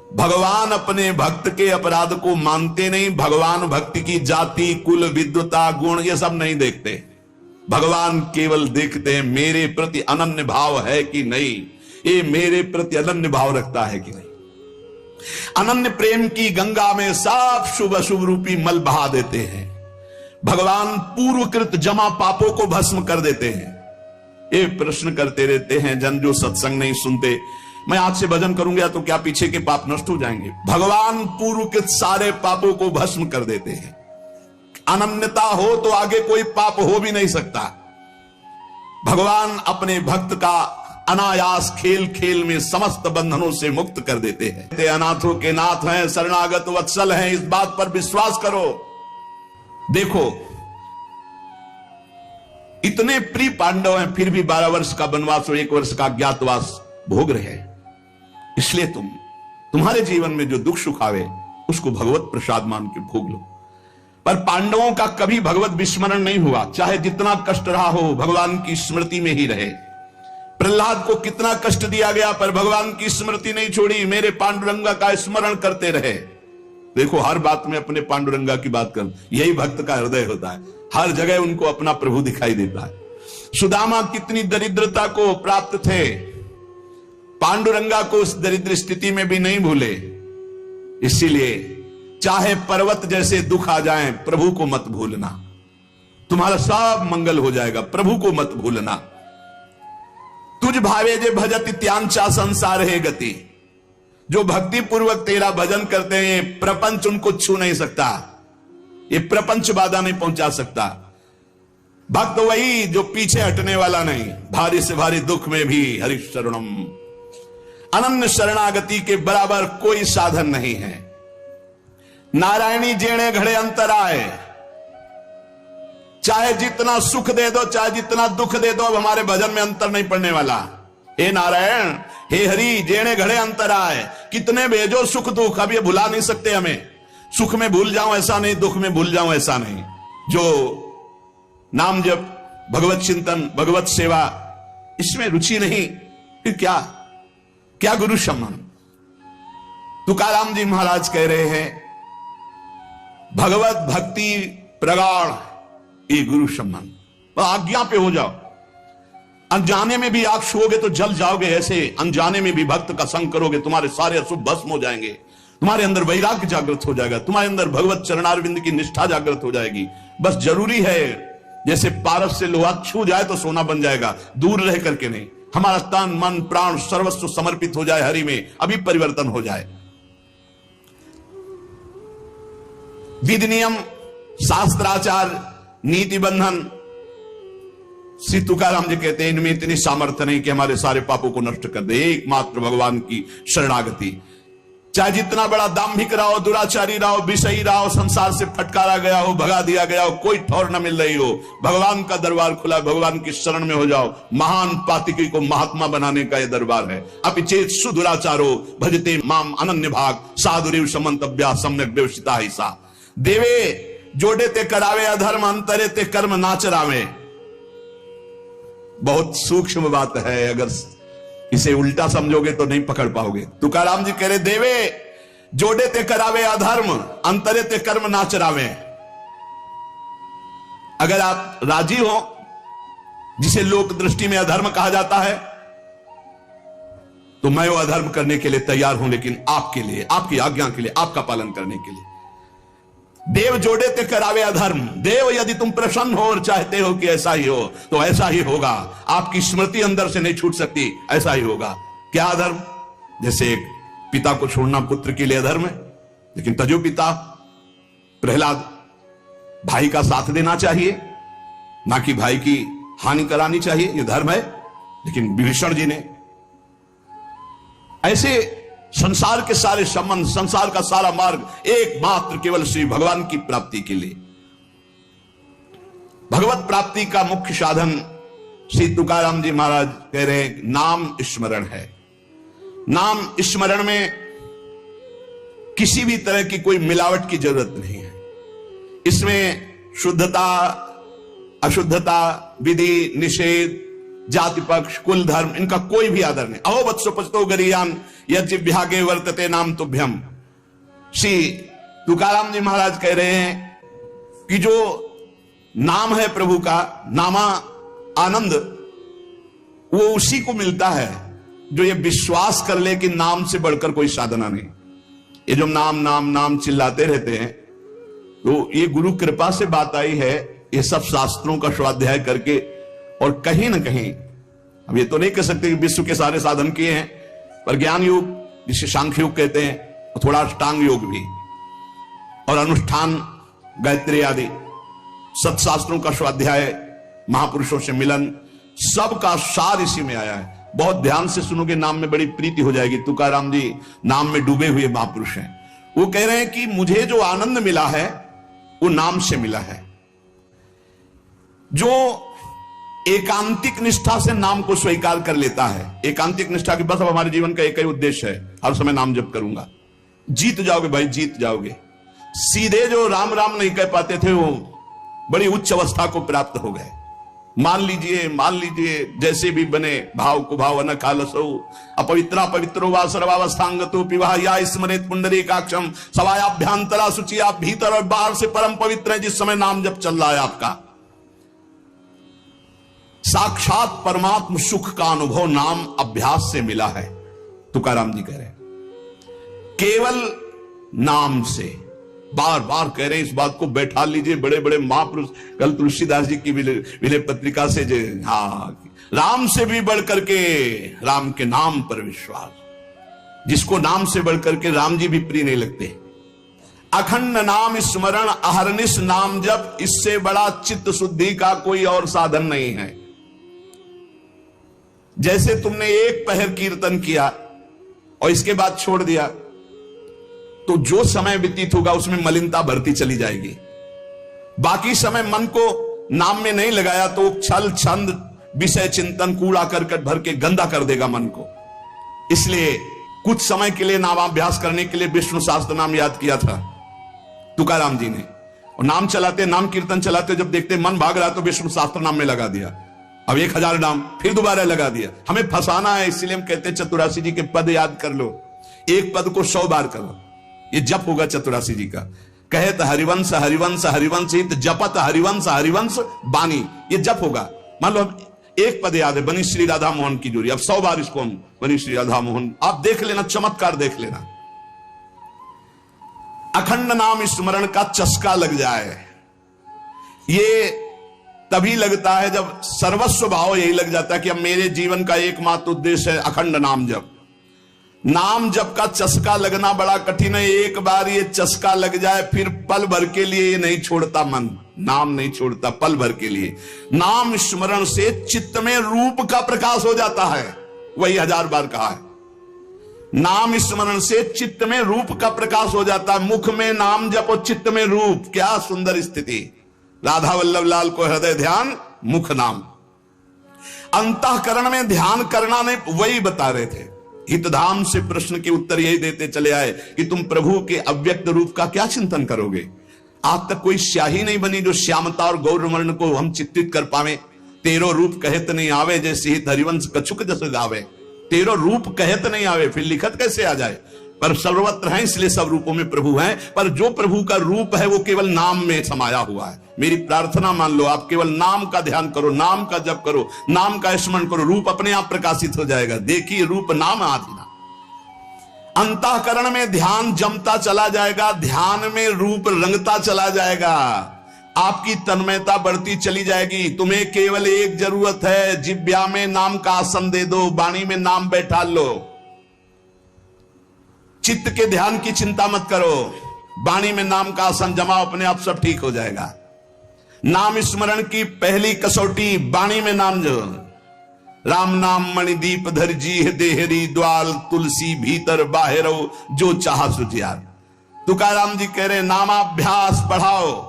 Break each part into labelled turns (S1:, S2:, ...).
S1: भगवान अपने भक्त के अपराध को मानते नहीं। भगवान भक्ति की जाति, कुल, विद्वता, गुण ये सब नहीं देखते। भगवान केवल देखते हैं मेरे प्रति अनन्य भाव है कि नहीं, ये मेरे प्रति अनन्य भाव रखता है कि नहीं। अनन्य प्रेम की गंगा में सब शुभ अशुभ रूपी मल बहा देते हैं। भगवान पूर्वकृत जमा पापों को भस्म कर देते हैं। ये प्रश्न करते रहते हैं जन जो सत्संग नहीं सुनते, मैं आज से भजन करूंगा तो क्या पीछे के पाप नष्ट हो जाएंगे? भगवान पूर्वकृत सारे पापों को भस्म कर देते हैं। अनन्यता हो तो आगे कोई पाप हो भी नहीं सकता। भगवान अपने भक्त का अनायास खेल खेल में समस्त बंधनों से मुक्त कर देते हैं। ते अनाथों के नाथ हैं, शरणागत वत्सल हैं, इस बात पर विश्वास करो। देखो, इतने प्रिय पांडव हैं, फिर भी 12 वर्ष का वनवास और 1 वर्ष का अज्ञातवास भोग रहे हैं। इसलिए तुम्हारे जीवन में जो दुख सुख आवे उसको भगवत प्रसाद मान के भोग लो। पर पांडवों का कभी भगवत विस्मरण नहीं हुआ। चाहे जितना कष्ट रहा हो, भगवान की स्मृति में ही रहे। प्रहलाद को कितना कष्ट दिया गया पर भगवान की स्मृति नहीं छोड़ी, मेरे पांडुरंगा का स्मरण करते रहे। देखो, हर बात में अपने पांडुरंगा की बात कर, यही भक्त का हृदय होता है। हर जगह उनको अपना प्रभु दिखाई देता है। सुदामा कितनी दरिद्रता को प्राप्त थे, पांडुरंगा को उस दरिद्र स्थिति में भी नहीं भूले। इसीलिए चाहे पर्वत जैसे दुख आ जाएं, प्रभु को मत भूलना, तुम्हारा सब मंगल हो जाएगा। प्रभु को मत भूलना। तुझ भावे जे भजत त्यांचा संसार है गति। जो भक्ति पूर्वक तेरा भजन करते हैं, प्रपंच उनको छू नहीं सकता, ये प्रपंच बाधा नहीं पहुंचा सकता। भक्त वही जो पीछे हटने वाला नहीं, भारी से भारी दुख में भी हरि शरणम। अनन्य शरणागति के बराबर कोई साधन नहीं है। नारायणी जेणे घड़े अंतर आए, चाहे जितना सुख दे दो, चाहे जितना दुख दे दो, अब हमारे भजन में अंतर नहीं पड़ने वाला। हे नारायण, हे हरि, जेणे घड़े अंतर आए, कितने भेजो सुख दुख, अब ये भुला नहीं सकते हमें। सुख में भूल जाऊं ऐसा नहीं, दुख में भूल जाऊं ऐसा नहीं। जो नाम जप, भगवत चिंतन, भगवत सेवा, इसमें रुचि नहीं, फिर क्या गुरु सम्मान। तुकाराम जी महाराज कह रहे हैं, भगवत भक्ति प्रगाढ़ ये गुरु सम्मान। आज्ञा पे हो जाओ। अनजाने में भी आग छुओगे तो जल जाओगे, ऐसे अनजाने में भी भक्त का संग करोगे, तुम्हारे सारे अशुभ भस्म हो जाएंगे। तुम्हारे अंदर वैराग्य जागृत हो जाएगा, तुम्हारे अंदर भगवत चरणारविंद की निष्ठा जागृत हो जाएगी। बस जरूरी है, जैसे पारस से लोहा छू जाए तो सोना बन जाएगा, दूर रह करके नहीं। हमारा तन मन प्राण सर्वस्व समर्पित हो जाए हरि में, अभी परिवर्तन हो जाए। विधि नियम, शास्त्राचार, नीति बंधन, श्री तुकाराम जी कहते हैं इनमें इतनी सामर्थ्य नहीं कि हमारे सारे पापों को नष्ट कर दे। एकमात्र भगवान की शरणागति। चाहे जितना बड़ा दाम्भिक रहा हो, दुराचारी रहा हो, विषयी रहा हो, संसार से फटकारा गया हो, भगा दिया गया हो, कोई ठौर न मिल रही हो, भगवान का दरबार खुला, भगवान की शरण में हो जाओ। महान पातिकी को महात्मा बनाने का यह दरबार है। अपिचेत सुदुराचारो भजते माम अनन्य भाग, साधुरेव समंतव्या सम्यक व्यवसिता ही सा। देवे जोड़े ते करावे अधर्म, अंतरे ते कर्म नाचरावे। बहुत सूक्ष्म बात है, अगर इसे उल्टा समझोगे तो नहीं पकड़ पाओगे। तुकाराम जी कह रहे, देवे जोड़े ते करावे अधर्म, अंतरे ते कर्म नाचरावे। अगर आप राजी हो, जिसे लोक दृष्टि में अधर्म कहा जाता है, तो मैं वो अधर्म करने के लिए तैयार हूं, लेकिन आपके लिए, आपकी आज्ञा के लिए, आपका पालन करने के लिए। देव जोड़े ते करावे अधर्म। देव यदि तुम प्रसन्न हो और चाहते हो कि ऐसा ही हो तो ऐसा ही होगा। आपकी स्मृति अंदर से नहीं छूट सकती, ऐसा ही होगा। क्या अधर्म? जैसे एक पिता को छोड़ना पुत्र के लिए अधर्म है, लेकिन तजो पिता प्रहलाद भाई का साथ देना चाहिए, ना कि भाई की हानि करानी चाहिए, यह धर्म है। लेकिन विभीषण जी ने ऐसे संसार के सारे संबंध, संसार का सारा मार्ग एकमात्र केवल श्री भगवान की प्राप्ति के लिए। भगवत प्राप्ति का मुख्य साधन श्री तुकाराम जी महाराज कह रहे हैं, नाम स्मरण है। नाम स्मरण में किसी भी तरह की कोई मिलावट की जरूरत नहीं है। इसमें शुद्धता, अशुद्धता, विधि, निषेध, जाति पक्ष कुल धर्म इनका कोई भी आदर नहीं। अहो वत्सो पचतो गरियान यज्ञ वर्तते नाम तुभ्यम। श्री तुकाराम जी महाराज कह रहे हैं कि जो नाम है प्रभु का, नामा आनंद, वो उसी को मिलता है जो ये विश्वास कर ले कि नाम से बढ़कर कोई साधना नहीं। ये जो नाम नाम नाम चिल्लाते रहते हैं, तो ये गुरु कृपा से बात आई है, ये सब शास्त्रों का स्वाध्याय करके। और कहीं ना कहीं हम ये तो नहीं कह सकते कि विश्व के सारे साधन किए हैं, पर ज्ञान योग जिसे सांख्य योग कहते हैं, और थोड़ा अष्टांग योग भी, और अनुष्ठान गायत्री आदि सत्शास्त्रों का स्वाध्याय, महापुरुषों से मिलन, सबका सार इसी में आया है। बहुत ध्यान से सुनोगे, नाम में बड़ी प्रीति हो जाएगी। तुकाराम जी नाम में डूबे हुए महापुरुष हैं। वो कह रहे हैं कि मुझे जो आनंद मिला है वो नाम से मिला है। जो एकांतिक निष्ठा से नाम को स्वीकार कर लेता है, एकांतिक निष्ठा की बस अब हमारे जीवन का एक ही उद्देश्य है, हर समय नाम जप करूंगा, जीत जाओगे भाई, जीत जाओगे। सीधे जो राम राम नहीं कह पाते थे वो बड़ी उच्च अवस्था को प्राप्त हो गए। मान लीजिए जैसे भी बने, भाव को भाव न कालसो अपवित्रा पवित्रो वा सर्वावस्थांगतो पिवा या स्मरेत पुंडरीकाक्षम सवायाभ्यांतरा शुचिया, भीतर और बाहर से परम पवित्र है जिस समय नाम जब चल रहा है आपका। साक्षात परमात्म सुख का अनुभव नाम अभ्यास से मिला है, तुकाराम जी कह रहे हैं। केवल नाम से, बार बार कह रहे हैं इस बात को, बैठा लीजिए। बड़े बड़े महापुरुष, कल तुलसीदास जी की विलय पत्रिका से जो, हाँ, राम से भी बढ़कर के राम के नाम पर विश्वास, जिसको नाम से बढ़कर के राम जी भी प्रिय नहीं लगते। अखंड नाम स्मरण अहरनिश नाम जप, इससे बड़ा चित्त शुद्धि का कोई और साधन नहीं है। जैसे तुमने एक पहर कीर्तन किया और इसके बाद छोड़ दिया, तो जो समय व्यतीत होगा उसमें मलिनता बढ़ती चली जाएगी। बाकी समय मन को नाम में नहीं लगाया तो छल छंद विषय चिंतन कूड़ा करकट भर के गंदा कर देगा मन को। इसलिए कुछ समय के लिए नामाभ्यास करने के लिए विष्णु सहस्त्र नाम याद किया था तुकाराम जी ने, और नाम चलाते, नाम कीर्तन चलाते, जब देखते मन भाग रहा तो विष्णु सहस्त्र नाम में लगा दिया। अब 1000 नाम फिर दोबारा लगा दिया। हमें फंसाना है, इसलिए हम कहते हैं चतुरासी जी के पद याद कर लो, एक पद को 100 बार करो, ये जप होगा चतुरासी जी का। कहत हरिवंश हरिवंश हरिवंश हित जपत हरिवंश हरिवंश बानी, ये जप होगा। मान लो एक पद याद है, बनी श्री राधा मोहन की जोड़ी, अब 100 बार इसको हम बनी श्री राधा मोहन, आप देख लेना, चमत्कार देख लेना। अखंड नाम स्मरण का चस्का लग जाए, ये तभी लगता है जब सर्वस्व भाव यही लग जाता है कि अब मेरे जीवन का एकमात्र उद्देश्य है अखंड नाम जप। नाम जप का चस्का लगना बड़ा कठिन है। एक बार ये चस्का लग जाए फिर पल भर के लिए ये नहीं छोड़ता मन, नाम नहीं छोड़ता पल भर के लिए। नाम स्मरण से चित्त में रूप का प्रकाश हो जाता है, वही 1000 बार कहा है। नाम स्मरण से चित्त में रूप का प्रकाश हो जाता है। मुख में नाम जप और चित्त में रूप, क्या सुंदर स्थिति। राधा वल्लभ लाल को हृदय ध्यान मुख नाम। अंतःकरण में ध्यान करना नहीं, वही बता रहे थे। हितधाम से प्रश्न के उत्तर यही देते चले आए कि तुम प्रभु के अव्यक्त रूप का क्या चिंतन करोगे। आज तक कोई स्याही नहीं बनी जो श्यामता और गौरवर्ण को हम चित्रित कर पावे। तेरो रूप कहत नहीं आवे, जैसे हित हरिवंश कछुक जस गावे। तेरो रूप कहत नहीं आवे, फिर लिखत कैसे आ जाए। पर सर्वत्र है, इसलिए सब रूपों में प्रभु हैं। पर जो प्रभु का रूप है वो केवल नाम में समाया हुआ है। मेरी प्रार्थना मान लो, आप केवल नाम का ध्यान करो, नाम का जप करो, नाम का स्मरण करो, रूप अपने आप प्रकाशित हो जाएगा। देखिए रूप नाम आधीना। अंतःकरण में ध्यान जमता चला जाएगा, ध्यान में रूप रंगता चला जाएगा, आपकी तन्मयता बढ़ती चली जाएगी। तुम्हें केवल एक जरूरत है, जिब्या में नाम का आसन दे दो, वाणी में नाम बैठा लो। चित्त के ध्यान की चिंता मत करो, वाणी में नाम का आसन जमाओ, अपने आप सब ठीक हो जाएगा। नाम स्मरण की पहली कसौटी वाणी में नाम जो, राम नाम मणिदीप धर जी देहरी द्वाल, तुलसी भीतर बाहरो जो चाह सुजियार। तुकाराम जी कह रहे नामाभ्यास बढ़ाओ।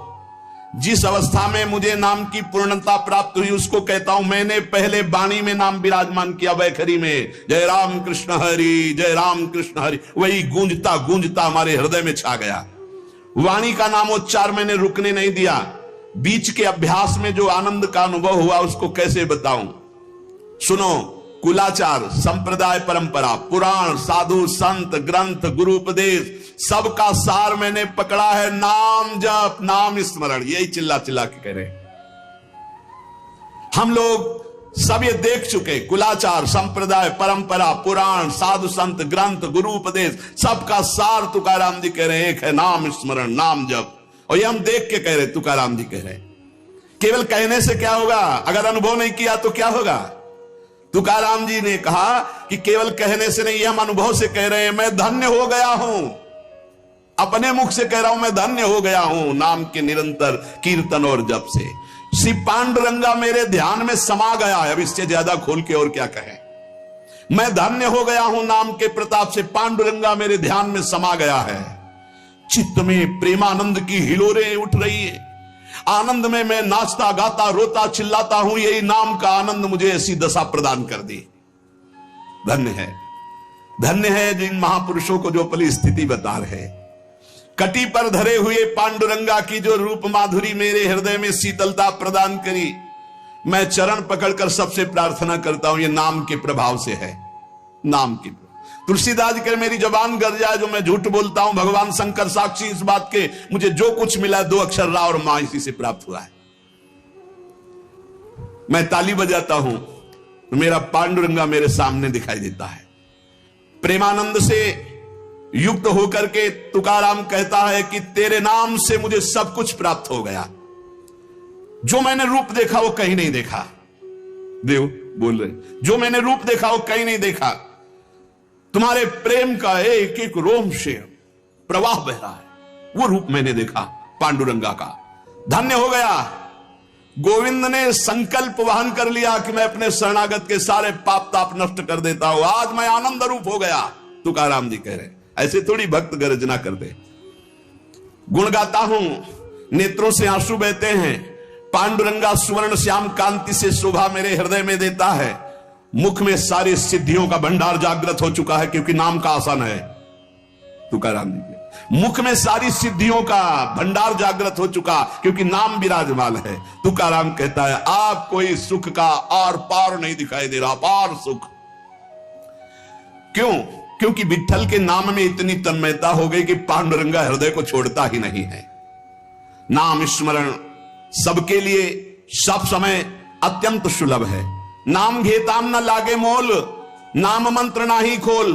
S1: जिस अवस्था में मुझे नाम की पूर्णता प्राप्त हुई उसको कहता हूं मैंने पहले वाणी में नाम विराजमान किया, वैखरी में जय राम कृष्ण हरि, जय राम कृष्ण हरि, वही गूंजता गूंजता हमारे हृदय में छा गया। वाणी का नामोच्चार मैंने रुकने नहीं दिया। बीच के अभ्यास में जो आनंद का अनुभव हुआ उसको कैसे बताऊं। सुनो, कुलाचार, संप्रदाय, परंपरा, पुराण, साधु, संत, ग्रंथ, गुरु उपदेश, सबका सार मैंने पकड़ा है। नाम जप, नाम स्मरण, यही चिल्ला चिल्ला के कह रहे हैं। हम लोग सब ये देख चुके, कुलाचार, संप्रदाय, परंपरा, पुराण, साधु, संत, ग्रंथ, गुरु उपदेश, सबका सार तुकाराम जी कह रहे हैं एक है, नाम स्मरण, नाम जप। और ये हम देख के कह रहे, तुकाराम जी कह रहे। केवल कहने से क्या होगा? अगर अनुभव नहीं किया तो क्या होगा? तुकाराम जी ने कहा कि केवल कहने से नहीं, हम अनुभव से कह रहे हैं। मैं धन्य हो गया हूं, अपने मुख से कह रहा हूं, मैं धन्य हो गया हूं नाम के निरंतर कीर्तन और जप से। श्री पांडुरंगा मेरे ध्यान में समा गया है। अब इससे ज्यादा खोल के और क्या कहें? मैं धन्य हो गया हूं नाम के प्रताप से, पांडुरंगा मेरे ध्यान में समा गया है। चित्त में प्रेमानंद की हिलोरें उठ रही है। आनंद में मैं नाचता गाता रोता चिल्लाता हूं। यही नाम का आनंद मुझे ऐसी दशा प्रदान कर दी। धन्य है, धन्य है जिन महापुरुषों को जो अपनी स्थिति बता रहे। कटी पर धरे हुए पांडुरंगा की जो रूप माधुरी मेरे हृदय में शीतलता प्रदान करी, मैं चरण पकड़कर सबसे प्रार्थना करता हूं, ये नाम के प्रभाव से है। नाम की तुलसीदास जी कर मेरी जबान गर जाए जो मैं झूठ बोलता हूं, भगवान शंकर साक्षी इस बात के, मुझे जो कुछ मिला 2 अक्षर रा और मां इसी से प्राप्त हुआ है। मैं ताली बजाता हूं तो मेरा पांडुरंगा मेरे सामने दिखाई देता है। प्रेमानंद से युक्त होकर के तुकाराम कहता है कि तेरे नाम से मुझे सब कुछ प्राप्त हो गया। जो मैंने रूप देखा वो कहीं नहीं देखा। देव बोल रहे, जो मैंने रूप देखा वो कहीं नहीं देखा। तुम्हारे प्रेम का एक एक रोम से प्रवाह बह रहा है, वो रूप मैंने देखा पांडुरंगा का। धन्य हो गया। गोविंद ने संकल्प वहन कर लिया कि मैं अपने शरणागत के सारे पाप ताप नष्ट कर देता हूं। आज मैं आनंद रूप हो गया, तुकाराम जी कह रहे। ऐसे थोड़ी भक्त गर्जना कर दे। गुण गाता हूं, नेत्रों से आंसू बहते हैं। पांडुरंगा सुवर्ण श्याम कांति से शोभा मेरे हृदय में देता है। मुख में सारी सिद्धियों का भंडार जागृत हो चुका है, क्योंकि नाम का आसन है। तुकाराम जी के मुख में सारी सिद्धियों का भंडार जागृत हो चुका, क्योंकि नाम विराजमान है। तुकाराम कहता है आप कोई सुख का आर पार नहीं दिखाई दे रहा, पार सुख। क्यों? क्योंकि विठ्ठल के नाम में इतनी तन्मयता हो गई कि पांडुरंगा हृदय को छोड़ता ही नहीं है। नाम स्मरण सबके लिए सब समय अत्यंत सुलभ है। नाम घेताम न लागे मोल, नाम मंत्र ना ही खोल।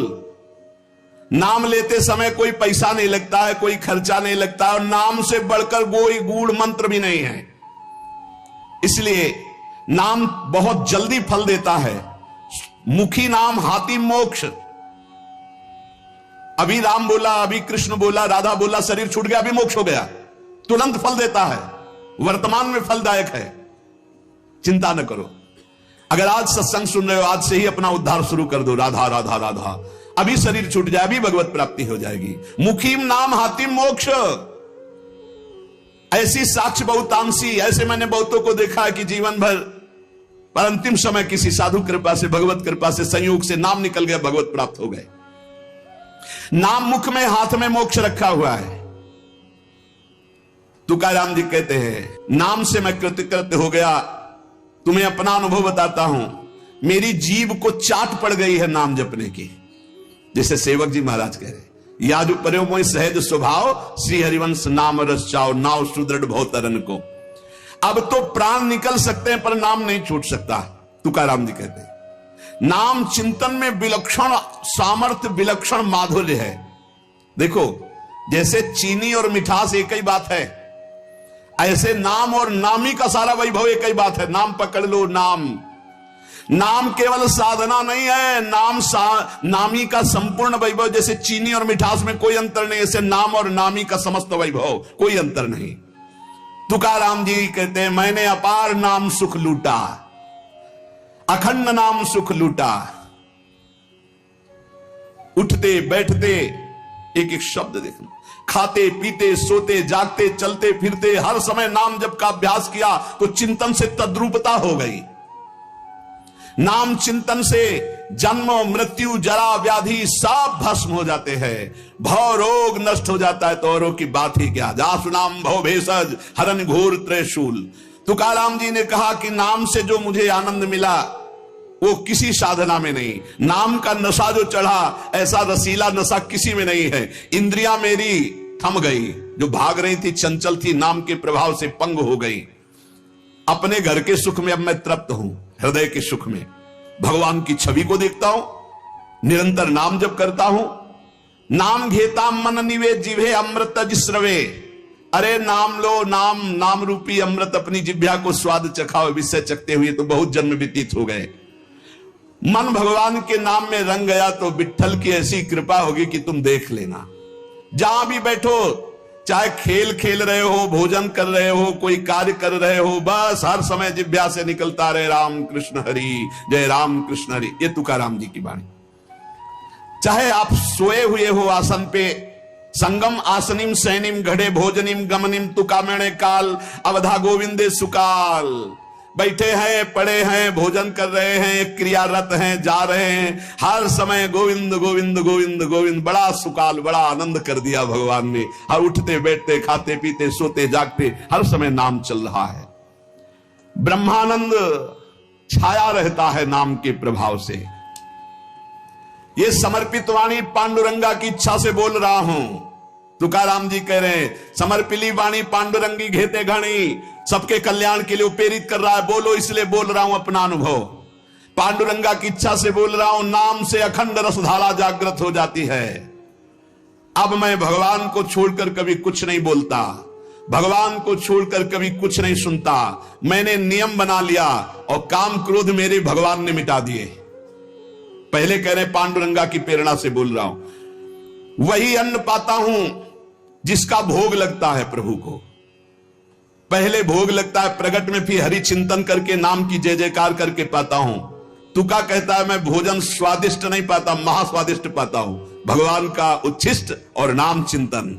S1: नाम लेते समय कोई पैसा नहीं लगता है, कोई खर्चा नहीं लगता है, और नाम से बढ़कर कोई गूढ़ मंत्र भी नहीं है। इसलिए नाम बहुत जल्दी फल देता है। मुखी नाम हाथी मोक्ष। अभी राम बोला, अभी कृष्ण बोला, राधा बोला, शरीर छूट गया, अभी मोक्ष हो गया। तुरंत फल देता है, वर्तमान में फलदायक है। चिंता न करो। अगर आज सत्संग सुन रहे हो, आज से ही अपना उद्धार शुरू कर दो। राधा राधा राधा, अभी शरीर छूट जाए, अभी भगवत प्राप्ति हो जाएगी। मुखीम नाम हातिम मोक्ष। ऐसी साक्ष्य बहुतांशी, ऐसे मैंने बहुतों को देखा है कि जीवन भर पर अंतिम समय किसी साधु कृपा से, भगवत कृपा से, संयोग से नाम निकल गया, भगवत प्राप्त हो गए। नाम मुख में, हाथ में मोक्ष रखा हुआ है। तुकाराम जी कहते हैं नाम से मैं कृतकृत्य हो गया। तुम्हें अपना अनुभव बताता हूं, मेरी जीभ को चाट पड़ गई है नाम जपने की। जैसे सेवक जी महाराज कह रहे, या जो पर्यो मोहि सहज स्वभाव, श्री हरिवंश नाम रस चाओ, नाव सुदृढ़ भवतरन को। अब तो प्राण निकल सकते हैं पर नाम नहीं छूट सकता। तुकाराम जी कहते हैं नाम चिंतन में विलक्षण सामर्थ्य, विलक्षण माधुर्य है। देखो, जैसे चीनी और मिठास एक ही बात है, ऐसे नाम और नामी का सारा वैभव एक ही बात है। नाम पकड़ लो। नाम केवल साधना नहीं है, नामी का संपूर्ण वैभव। जैसे चीनी और मिठास में कोई अंतर नहीं, ऐसे नाम और नामी का समस्त वैभव, कोई अंतर नहीं। तुकाराम जी कहते हैं मैंने अपार नाम सुख लूटा, अखंड नाम सुख लूटा। उठते बैठते एक एक शब्द देखना, खाते पीते सोते जागते चलते फिरते हर समय नाम जप का अभ्यास किया तो चिंतन से तद्रूपता हो गई। नाम चिंतन से जन्म मृत्यु जरा व्याधि सब भस्म हो जाते हैं, भव रोग नष्ट हो जाता है। तो औरों की बात ही क्या, जासु नाम भव भेषज हरन घोर त्रिशूल। तुकाराम जी ने कहा कि नाम से जो मुझे आनंद मिला वो किसी साधना में नहीं। नाम का नशा जो चढ़ा, ऐसा रसीला नशा किसी में नहीं है। इंद्रियां मेरी थम गई, जो भाग रही थी, चंचल थी, नाम के प्रभाव से पंग हो गई। अपने घर के सुख में अब मैं तृप्त हूं, हृदय के सुख में भगवान की छवि को देखता हूं, निरंतर नाम जप करता हूं। नाम घेता मन निवेद जिभे अमृत जिस्रवे। अरे नाम लो, नाम नाम रूपी अमृत अपनी जिह्वा को स्वाद चखाओ। विषय चखते हुए तो बहुत जन्म व्यतीत हो गए। मन भगवान के नाम में रंग गया तो विट्ठल की ऐसी कृपा होगी कि तुम देख लेना। जहां भी बैठो, चाहे खेल खेल रहे हो, भोजन कर रहे हो, कोई कार्य कर रहे हो, बस हर समय जिह्वा से निकलता रहे राम कृष्ण हरि, जय राम कृष्ण हरि। ये तुकाराम जी की वाणी। चाहे आप सोए हुए हो आसन पे, संगम आसनिम सैनिम घड़े भोजनिम गमनिम तुकामेणे काल अवधा गोविंदे सुकाल। बैठे हैं, पड़े हैं, भोजन कर रहे हैं, क्रियारत हैं, जा रहे हैं, हर समय गोविंद गोविंद गोविंद गोविंद। बड़ा सुकाल, बड़ा आनंद कर दिया भगवान ने। हर उठते बैठते, खाते पीते, सोते जागते, हर समय नाम चल रहा है। ब्रह्मानंद छाया रहता है नाम के प्रभाव से। ये समर्पित वाणी पांडुरंगा की इच्छा से बोल रहा हूं। तुकाराम जी कह रहे हैं, समर्पिली वाणी पांडुरंगी घेते घणी। सबके कल्याण के लिए प्रेरित कर रहा है, बोलो इसलिए बोल रहा हूं अपना अनुभव। पांडुरंगा की इच्छा से बोल रहा हूं। नाम से अखंड रसधारा जागृत हो जाती है। अब मैं भगवान को छोड़कर कभी कुछ नहीं बोलता, भगवान को छोड़कर कभी कुछ नहीं सुनता। मैंने नियम बना लिया और काम क्रोध मेरे भगवान ने मिटा दिए। पहले कह रहे पांडुरंगा की प्रेरणा से बोल रहा हूं। वही अन्न पाता हूं जिसका भोग लगता है प्रभु को। पहले भोग लगता है प्रगट में, फिर हरि चिंतन करके नाम की जय जयकार करके पाता हूं। तुका कहता है मैं भोजन स्वादिष्ट नहीं पाता, महास्वादिष्ट पाता हूं। भगवान का उच्छिष्ट और नाम चिंतन।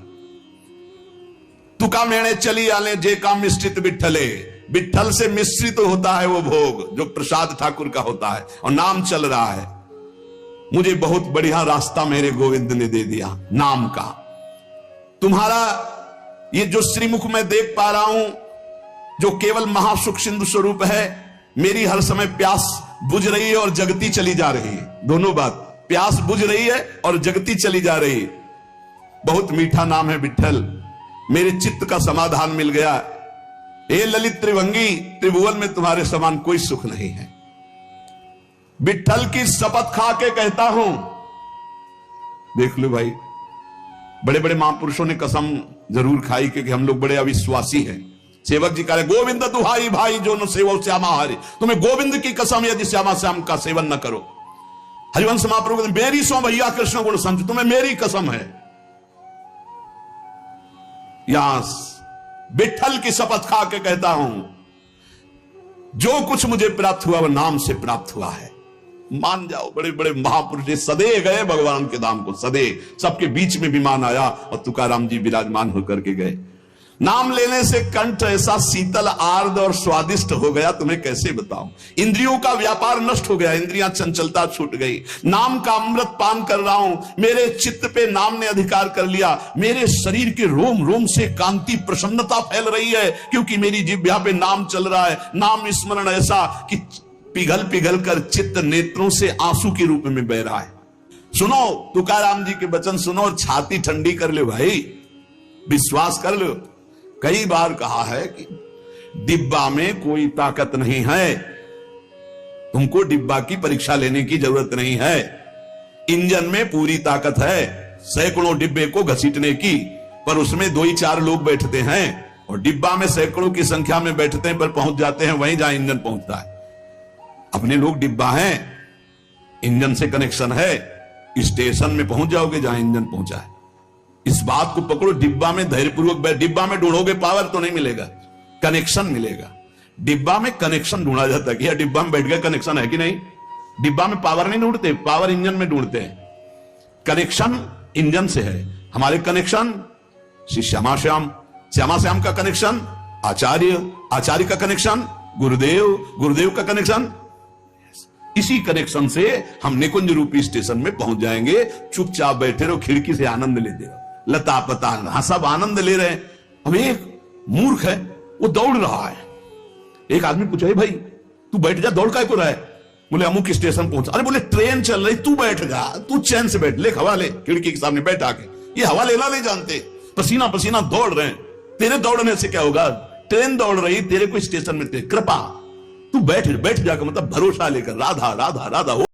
S1: तुका मेणे चली आले जे का मिश्रित विठ्ठले। विठ्ठल से मिश्रित होता है वो भोग जो प्रसाद ठाकुर का होता है, और नाम चल रहा है। मुझे बहुत बढ़िया रास्ता मेरे गोविंद ने दे दिया नाम का। तुम्हारा ये जो श्रीमुख में देख पा रहा हूं, जो केवल महासुख सिंधु स्वरूप है, मेरी हर समय प्यास बुझ रही है और जगती चली जा रही है। दोनों बात, प्यास बुझ रही है और जगती चली जा रही है। बहुत मीठा नाम है विठ्ठल। मेरे चित्त का समाधान मिल गया। हे ललित त्रिभंगी, त्रिभुवन में तुम्हारे समान कोई सुख नहीं है। विठ्ठल की शपथ खा के कहता हूं। देख लो भाई, बड़े बड़े महापुरुषों ने कसम जरूर खाई क्योंकि हम लोग बड़े अविश्वासी हैं। सेवक जी कह रहे गोविंद दुहाई भाई जो न सेवो श्यामा हरि। तुम्हें गोविंद की कसम यदि श्यामा श्याम का सेवन न करो। हरिवंश महाप्रभु मेरी सो भैया कृष्ण गुण समझ, तुम्हें मेरी कसम है। यहां विठ्ठल की शपथ खा के कहता हूं, जो कुछ मुझे प्राप्त हुआ वह नाम से प्राप्त हुआ है। मान जाओ, बड़े बड़े महापुरुष सदे गए भगवान के धाम को, सदे। सबके बीच में विमान आया और तुकाराम जी विराजमान होकर के गए। नाम लेने से कंठ ऐसा शीतल, आर्द्र और स्वादिष्ट हो गया, तुम्हें कैसे बताऊं। इंद्रियों का व्यापार नष्ट हो गया, इंद्रियां चंचलता छूट गई। नाम का अमृत पान कर रहा हूं। मेरे चित्त पे नाम ने अधिकार कर लिया। मेरे शरीर के रोम रोम से कांति, प्रसन्नता फैल रही है, क्योंकि मेरी जिह्वा पे नाम चल रहा है। नाम स्मरण ऐसा कि पिघल पिघल कर चित्त नेत्रों से आंसू के रूप में बह रहा है। सुनो तुकाराम जी के वचन सुनो और छाती ठंडी कर लो भाई, विश्वास कर लो। कई बार कहा है कि डिब्बा में कोई ताकत नहीं है, तुमको डिब्बा की परीक्षा लेने की जरूरत नहीं है। इंजन में पूरी ताकत है सैकड़ों डिब्बे को घसीटने की, पर उसमें 2 ही 4 लोग बैठते हैं, और डिब्बा में सैकड़ों की संख्या में बैठते हैं पर पहुंच जाते हैं वहीं जहां इंजन पहुंचता है। अपने लोग डिब्बा हैं, इंजन से कनेक्शन है, स्टेशन में पहुंच जाओगे जहां इंजन पहुंचा है। इस बात को पकड़ो, डिब्बा में धैर्यपूर्वक, डिब्बा में ढूंढोगे पावर तो नहीं मिलेगा, कनेक्शन मिलेगा। डिब्बा में कनेक्शन ढूंढा जाता है कि यार डिब्बा में बैठ गया, कनेक्शन है कि नहीं। डिब्बा में पावर नहीं ढूंढते, पावर इंजन में ढूंढते हैं। कनेक्शन इंजन से है। हमारे कनेक्शन श्री श्यामा श्याम, श्यामा श्याम का कनेक्शन आचार्य, आचार्य का कनेक्शन गुरुदेव, गुरुदेव का कनेक्शन। इसी कनेक्शन से हम निकुंज रूपी स्टेशन में पहुंच जाएंगे। चुपचाप बैठे रहो, खिड़की से आनंद लेते रहो, लता पता, हाँ सब आनंद ले रहे हैं। अब एक मूर्ख है, वो दौड़ रहा है। एक आदमी पूछा भाई तू बैठ जा, दौड़ काय को रहा है। बोले अमुक स्टेशन पहुंचा। अरे बोले ट्रेन चल रही, तू बैठ जा, तू चैन से बैठ, ले हवा ले, खिड़की के सामने बैठ आके। ये हवा लेना नहीं जानते, पसीना पसीना दौड़ रहे हैं। तेरे दौड़ने से क्या होगा, ट्रेन दौड़ रही, तेरे को स्टेशन में कृपा, तू बैठ बैठ जाकर, मतलब भरोसा लेकर, राधा राधा राधा।